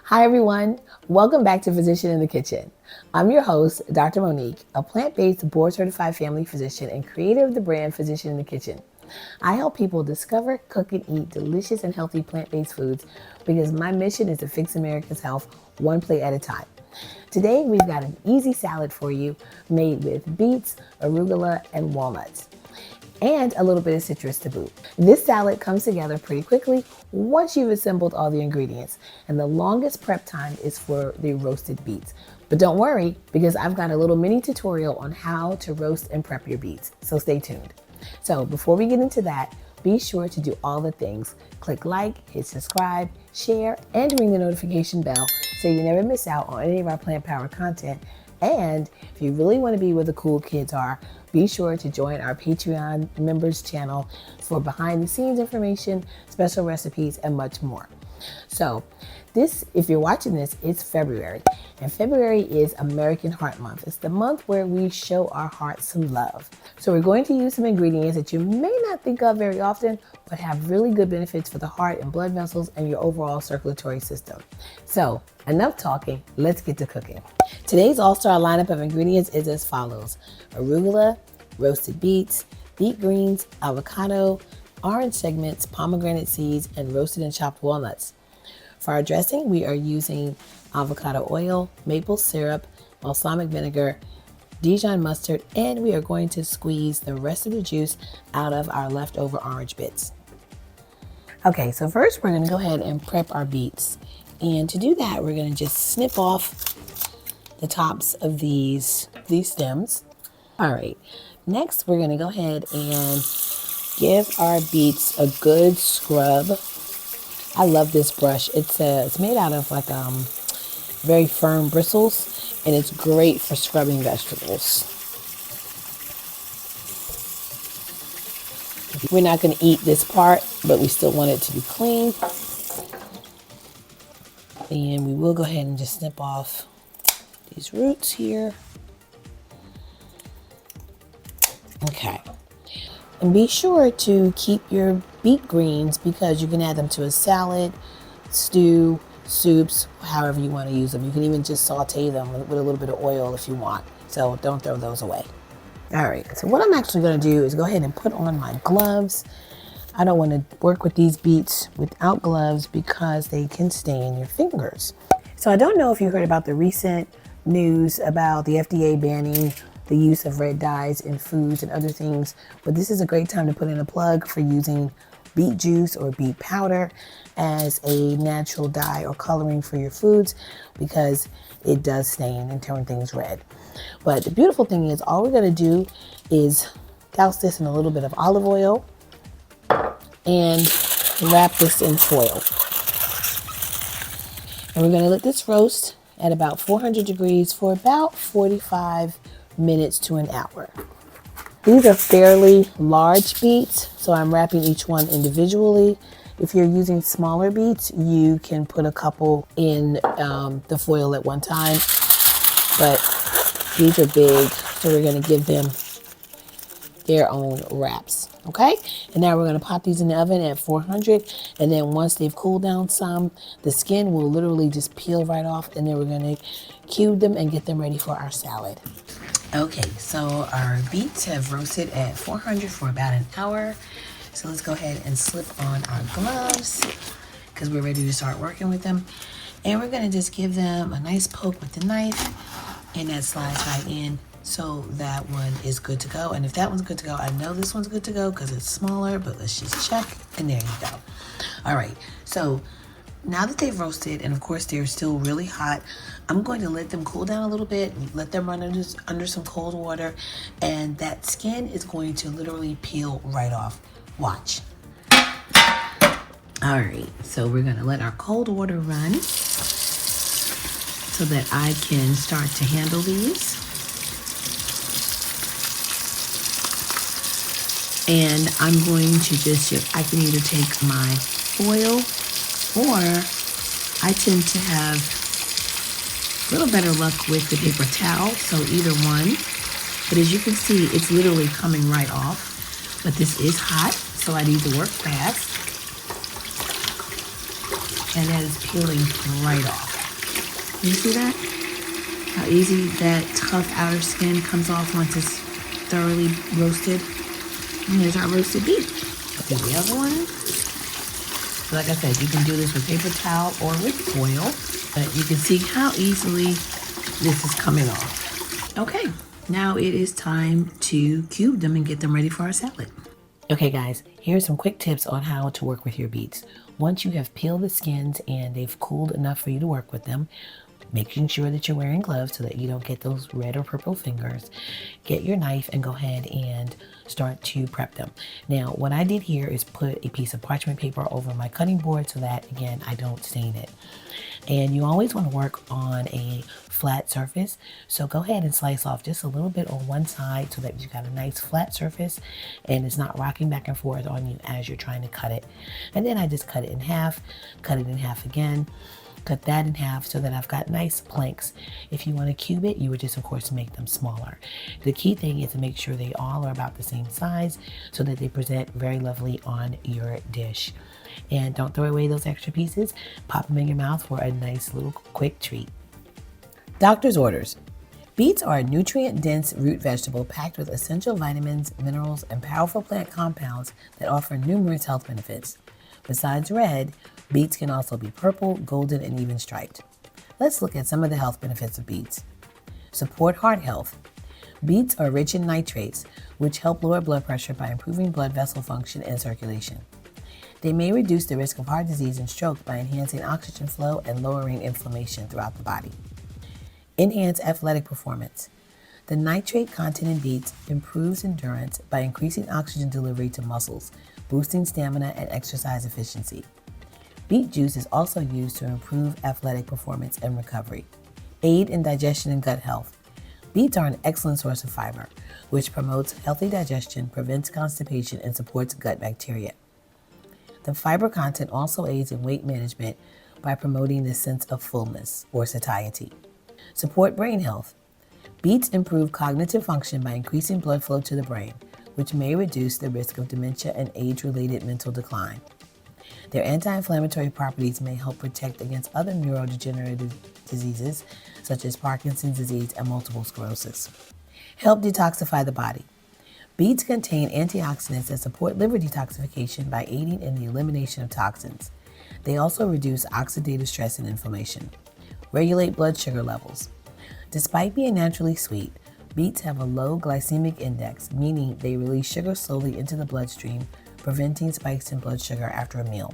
Hi everyone, welcome back to Physician in the Kitchen. I'm your host, Dr. Monique, a plant-based board-certified family physician and creator of the brand Physician in the Kitchen. I help people discover, cook, and eat delicious and healthy plant-based foods because my mission is to fix America's health one plate at a time. Today we've got an easy salad for you made with beets, arugula, and walnuts, and a little bit of citrus to boot. This salad comes together pretty quickly once you've assembled all the ingredients, and the longest prep time is for the roasted beets. But don't worry, because I've got a little mini tutorial on how to roast and prep your beets, so stay tuned. So before we get into that, be sure to do all the things. Click like, hit subscribe, share, and ring the notification bell so you never miss out on any of our plant power content. And if you really want to be where the cool kids are, be sure to join our Patreon members channel for behind the scenes information, special recipes, and much more. So if you're watching this, it's February, and February is American Heart Month. It's the month where we show our hearts some love. So we're going to use some ingredients that you may not think of very often, but have really good benefits for the heart and blood vessels and your overall circulatory system. So enough talking, let's get to cooking. Today's all-star lineup of ingredients is as follows: arugula, roasted beets, beet greens, avocado, orange segments, pomegranate seeds, and roasted and chopped walnuts. For our dressing, we are using avocado oil, maple syrup, balsamic vinegar, Dijon mustard, and we are going to squeeze the rest of the juice out of our leftover orange bits. Okay, so first we're going to go ahead and prep our beets. And to do that, we're going to just snip off the tops of these stems. All right, next we're going to go ahead and give our beets a good scrub. I love this brush. It's made out of like very firm bristles, and it's great for scrubbing vegetables. We're not going to eat this part, but we still want it to be clean. And we will go ahead and just snip off these roots here. Okay. And be sure to keep your beet greens because you can add them to a salad, stew, soups, however you want to use them. You can even just saute them with a little bit of oil if you want. So don't throw those away. All right, so what I'm actually going to do is go ahead and put on my gloves. I don't want to work with these beets without gloves because they can stain your fingers. So I don't know if you heard about the recent news about the FDA banning the use of red dyes in foods and other things, but this is a great time to put in a plug for using beet juice or beet powder as a natural dye or coloring for your foods because it does stain and turn things red. But the beautiful thing is all we're going to do is douse this in a little bit of olive oil and wrap this in foil. And we're going to let this roast at about 400 degrees for about 45 minutes to an hour. These are fairly large beets, so I'm wrapping each one individually. If you're using smaller beets, you can put a couple in the foil at one time, but these are big, so we're going to give them their own wraps. Okay, and now we're going to pop these in the oven at 400, and then once they've cooled down some, the skin will literally just peel right off, and then we're going to cube them and get them ready for our salad. Okay, so our beets have roasted at 400 for about an hour. So let's go ahead and slip on our gloves because we're ready to start working with them. And we're gonna just give them a nice poke with the knife, and that slides right in. So that one is good to go. And if that one's good to go, I know this one's good to go because it's smaller, but let's just check, and there you go. All right, so now that they've roasted, and of course they're still really hot, I'm going to let them cool down a little bit, let them run under some cold water, and that skin is going to literally peel right off. Watch. All right, so we're gonna let our cold water run so that I can start to handle these. And I'm going to I can either take my foil, or I tend to have a little better luck with the paper towel, so either one. But as you can see, it's literally coming right off. But this is hot, so I need to work fast. And that is peeling right off. You see that? How easy that tough outer skin comes off once it's thoroughly roasted. And here's our roasted beet. Do the other one. So like I said, you can do this with paper towel or with oil, but you can see how easily this is coming off. Okay, now it is time to cube them and get them ready for our salad. Okay guys, here's some quick tips on how to work with your beets. Once you have peeled the skins and they've cooled enough for you to work with them, making sure that you're wearing gloves so that you don't get those red or purple fingers, get your knife and go ahead and start to prep them. Now, what I did here is put a piece of parchment paper over my cutting board so that, again, I don't stain it. And you always want to work on a flat surface. So go ahead and slice off just a little bit on one side so that you've got a nice flat surface and it's not rocking back and forth on you as you're trying to cut it. And then I just cut it in half again, cut that in half so that I've got nice planks. If you want to cube it, you would just, of course, make them smaller. The key thing is to make sure they all are about the same size so that they present very lovely on your dish. And don't throw away those extra pieces. Pop them in your mouth for a nice little quick treat. Doctor's orders. Beets are a nutrient-dense root vegetable packed with essential vitamins, minerals, and powerful plant compounds that offer numerous health benefits. Besides red, beets can also be purple, golden, and even striped. Let's look at some of the health benefits of beets. Support heart health. Beets are rich in nitrates, which help lower blood pressure by improving blood vessel function and circulation. They may reduce the risk of heart disease and stroke by enhancing oxygen flow and lowering inflammation throughout the body. Enhance athletic performance. The nitrate content in beets improves endurance by increasing oxygen delivery to muscles, boosting stamina and exercise efficiency. Beet juice is also used to improve athletic performance and recovery. Aid in digestion and gut health. Beets are an excellent source of fiber, which promotes healthy digestion, prevents constipation, and supports gut bacteria. The fiber content also aids in weight management by promoting the sense of fullness or satiety. Support brain health. Beets improve cognitive function by increasing blood flow to the brain, which may reduce the risk of dementia and age-related mental decline. Their anti-inflammatory properties may help protect against other neurodegenerative diseases such as Parkinson's disease and multiple sclerosis. Help detoxify the body. Beets contain antioxidants that support liver detoxification by aiding in the elimination of toxins. They also reduce oxidative stress and inflammation. Regulate blood sugar levels. Despite being naturally sweet, beets have a low glycemic index, meaning they release sugar slowly into the bloodstream, preventing spikes in blood sugar after a meal.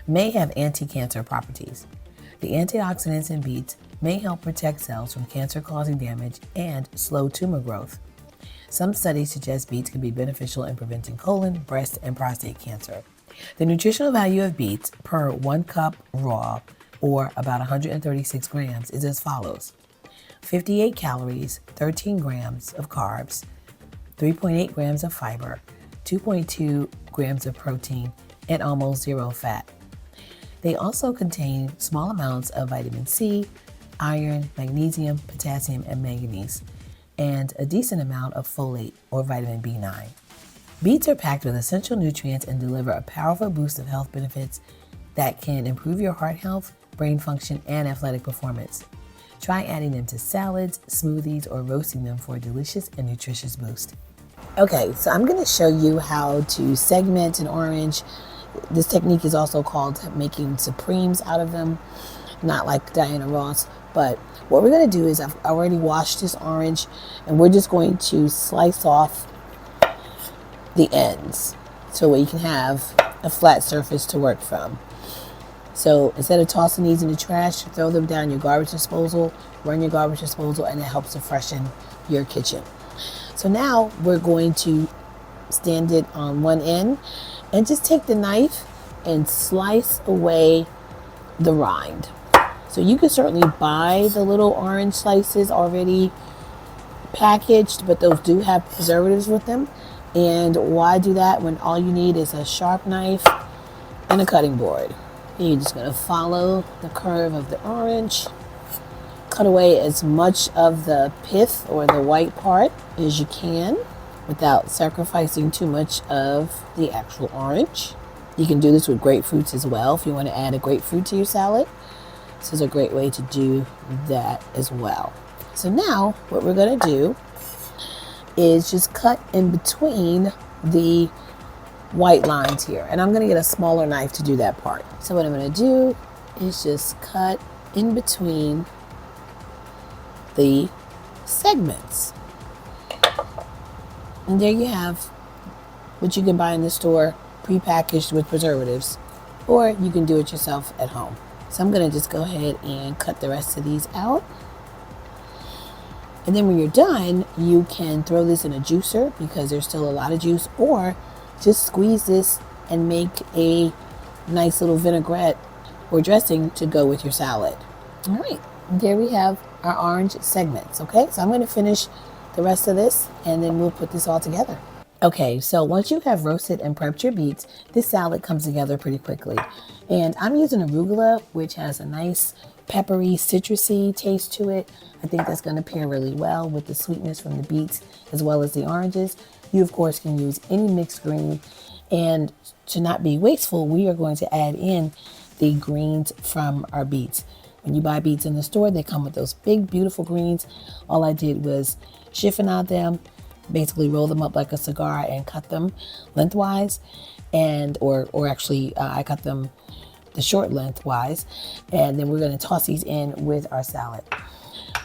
May have anti-cancer properties. The antioxidants in beets may help protect cells from cancer-causing damage and slow tumor growth. Some studies suggest beets can be beneficial in preventing colon, breast, and prostate cancer. The nutritional value of beets per 1 cup raw, or about 136 grams, is as follows: 58 calories, 13 grams of carbs, 3.8 grams of fiber, 2.2 grams of protein, and almost zero fat. They also contain small amounts of vitamin C, iron, magnesium, potassium, and manganese, and a decent amount of folate or vitamin B9. Beets are packed with essential nutrients and deliver a powerful boost of health benefits that can improve your heart health, brain function, and athletic performance. Try adding them to salads, smoothies, or roasting them for a delicious and nutritious boost. Okay, so I'm going to show you how to segment an orange. This technique is also called making supremes out of them, not like Diana Ross. But what we're going to do is I've already washed this orange, and we're just going to slice off the ends so you can have a flat surface to work from. So instead of tossing these in the trash, throw them down your garbage disposal, run your garbage disposal, and it helps to freshen your kitchen. So now we're going to stand it on one end and just take the knife and slice away the rind. So you can certainly buy the little orange slices already packaged, but those do have preservatives with them. And why do that when all you need is a sharp knife and a cutting board? And you're just going to follow the curve of the orange, cut away as much of the pith or the white part as you can without sacrificing too much of the actual orange. You can do this with grapefruits as well if you want to add a grapefruit to your salad. This is a great way to do that as well. So now what we're going to do is just cut in between the white lines here. And I'm going to get a smaller knife to do that part. So what I'm going to do is just cut in between the segments. And there you have what you can buy in the store, prepackaged with preservatives, or you can do it yourself at home. So I'm going to just go ahead and cut the rest of these out. And then when you're done, you can throw this in a juicer because there's still a lot of juice, or just squeeze this and make a nice little vinaigrette or dressing to go with your salad. All right, there we have our orange segments. Okay, so I'm going to finish the rest of this and then we'll put this all together. Okay, so once you have roasted and prepped your beets, this salad comes together pretty quickly. And I'm using arugula, which has a nice peppery, citrusy taste to it. I think that's going to pair really well with the sweetness from the beets as well as the oranges. You, of course, can use any mixed green. And to not be wasteful, we are going to add in the greens from our beets. When you buy beets in the store, they come with those big, beautiful greens. All I did was chiffonade them, basically roll them up like a cigar and cut them lengthwise, and or actually I cut them the short lengthwise, and then we're going to toss these in with our salad.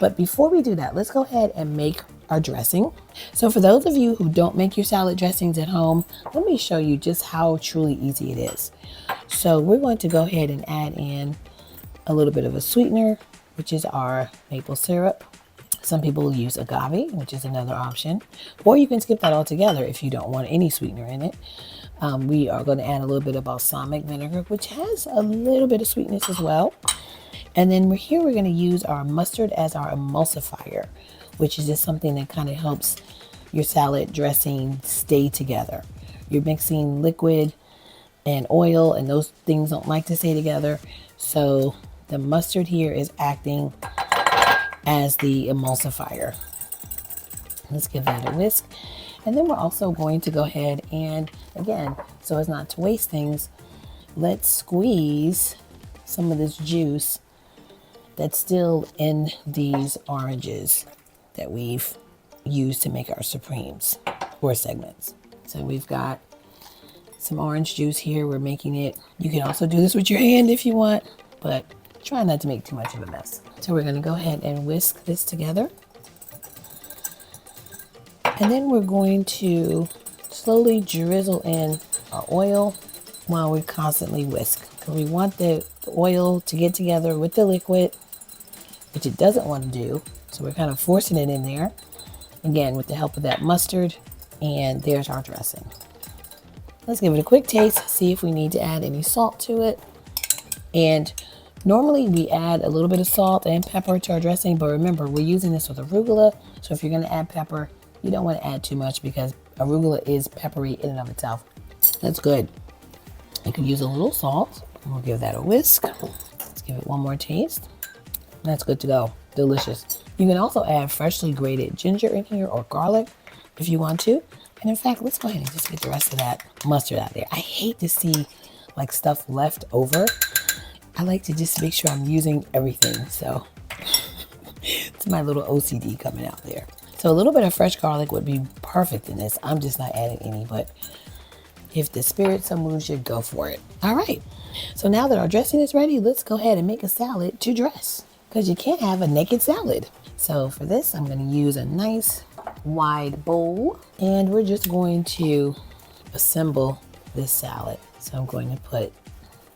But before we do that, let's go ahead and make our dressing. So for those of you who don't make your salad dressings at home, let me show you just how truly easy it is. So we're going to go ahead and add in a little bit of a sweetener, which is our maple syrup. Some people use agave, which is another option, or you can skip that altogether if you don't want any sweetener in it. We are going to add a little bit of balsamic vinegar, which has a little bit of sweetness as well. And then we're going to use our mustard as our emulsifier, which is just something that kind of helps your salad dressing stay together. You're mixing liquid and oil, and those things don't like to stay together. So the mustard here is acting as the emulsifier. Let's give that a whisk. And then we're also going to go ahead and, again, so as not to waste things, let's squeeze some of this juice that's still in these oranges that we've used to make our supremes or segments. So we've got some orange juice here. We're making it. You can also do this with your hand if you want, but try not to make too much of a mess. So we're going to go ahead and whisk this together. And then we're going to slowly drizzle in our oil while we constantly whisk. Because we want the oil to get together with the liquid, which it doesn't want to do. So we're kind of forcing it in there. Again, with the help of that mustard. And there's our dressing. Let's give it a quick taste, see if we need to add any salt to it. And normally we add a little bit of salt and pepper to our dressing, but remember, we're using this with arugula. So if you're going to add pepper, you don't want to add too much because arugula is peppery in and of itself. That's good. You can use a little salt. We'll give that a whisk. Let's give it one more taste. That's good to go. Delicious. You can also add freshly grated ginger in here or garlic if you want to. And in fact, let's go ahead and just get the rest of that mustard out there. I hate to see like stuff left over. I like to just make sure I'm using everything. So it's my little OCD coming out there. So a little bit of fresh garlic would be perfect in this. I'm just not adding any, but if the spirit so moves you, go for it. All right. So now that our dressing is ready, let's go ahead and make a salad to dress, because you can't have a naked salad. So for this, I'm going to use a nice wide bowl, and we're just going to assemble this salad. So I'm going to put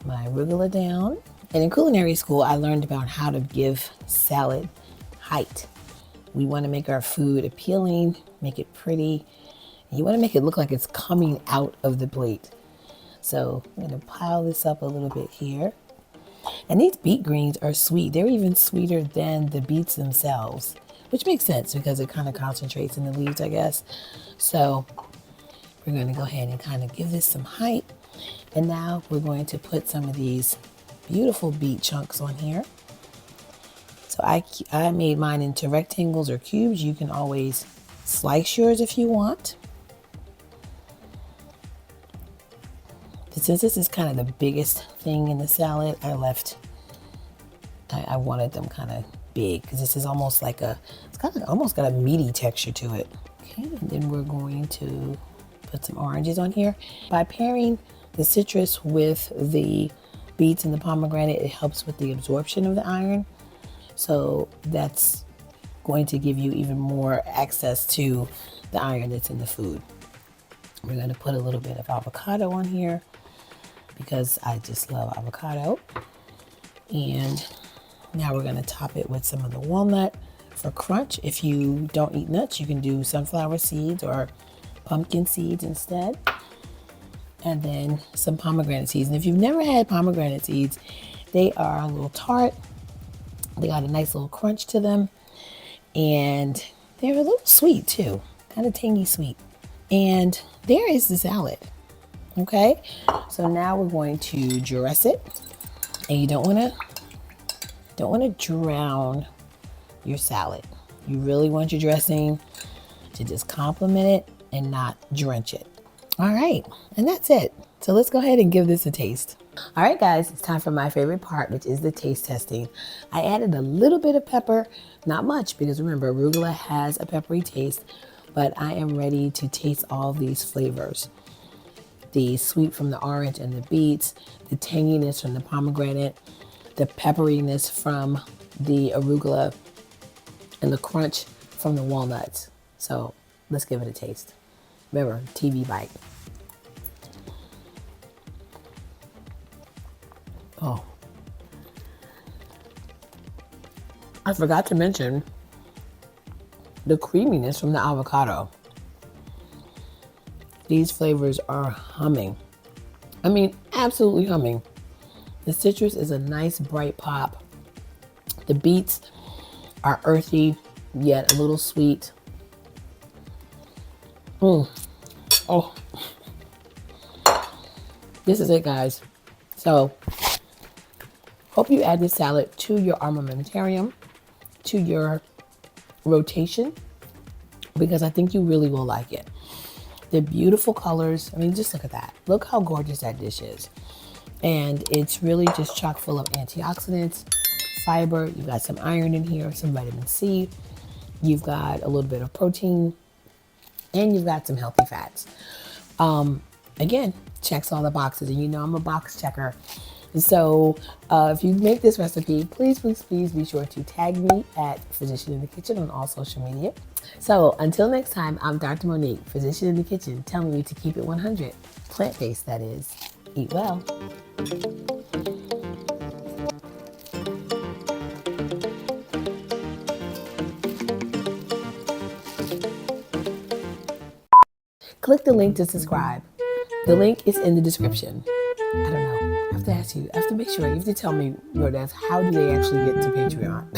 my arugula down. And in culinary school, I learned about how to give salad height. We want to make our food appealing, make it pretty. You want to make it look like it's coming out of the plate. So I'm going to pile this up a little bit here. And these beet greens are sweet. They're even sweeter than the beets themselves, which makes sense because it kind of concentrates in the leaves, I guess. So we're going to go ahead and kind of give this some height. And now we're going to put some of these beautiful beet chunks on here. So I made mine into rectangles or cubes. You can always slice yours if you want. But since this is kind of the biggest thing in the salad, I left I wanted them kind of big because this is almost like it's kind of almost got a meaty texture to it. Okay, and then we're going to put some oranges on here. By pairing the citrus with the beets and the pomegranate, it helps with the absorption of the iron. So that's going to give you even more access to the iron that's in the food. We're going to put a little bit of avocado on here because I just love avocado. And now we're going to top it with some of the walnut for crunch. If you don't eat nuts, you can do sunflower seeds or pumpkin seeds instead. And then some pomegranate seeds. And if you've never had pomegranate seeds, they are a little tart. They got a nice little crunch to them. And they're a little sweet too, kind of tangy sweet. And there is the salad. Okay, so now we're going to dress it. And you don't want to drown your salad. You really want your dressing to just complement it and not drench it. All right, and that's it. So let's go ahead and give this a taste. All right, guys, it's time for my favorite part, which is the taste testing. I added a little bit of pepper, not much, because remember, arugula has a peppery taste, but I am ready to taste all these flavors. The sweet from the orange and the beets, the tanginess from the pomegranate, the pepperiness from the arugula, and the crunch from the walnuts. So let's give it a taste. Remember, TV bite. Oh, I forgot to mention the creaminess from the avocado. These flavors are humming. I mean, absolutely humming. The citrus is a nice bright pop. The beets are earthy, yet a little sweet. Oh, this is it, guys. So, hope you add this salad to your armamentarium, to your rotation, because I think you really will like it. The beautiful colors. I mean, just look at that. Look how gorgeous that dish is. And it's really just chock full of antioxidants, fiber. You've got some iron in here, some vitamin C. You've got a little bit of protein, and you've got some healthy fats. Again, checks all the boxes, and you know I'm a box checker. So if you make this recipe, please be sure to tag me at Physician in the Kitchen on all social media. So until next time, I'm Dr. Monique, Physician in the Kitchen, telling you to keep it 100, plant-based that is. Eat well. Click the link to subscribe. The link is in the description. I don't know. I have to ask you. I have to make sure. You have to tell me, Rhodes, how do they actually get to Patreon?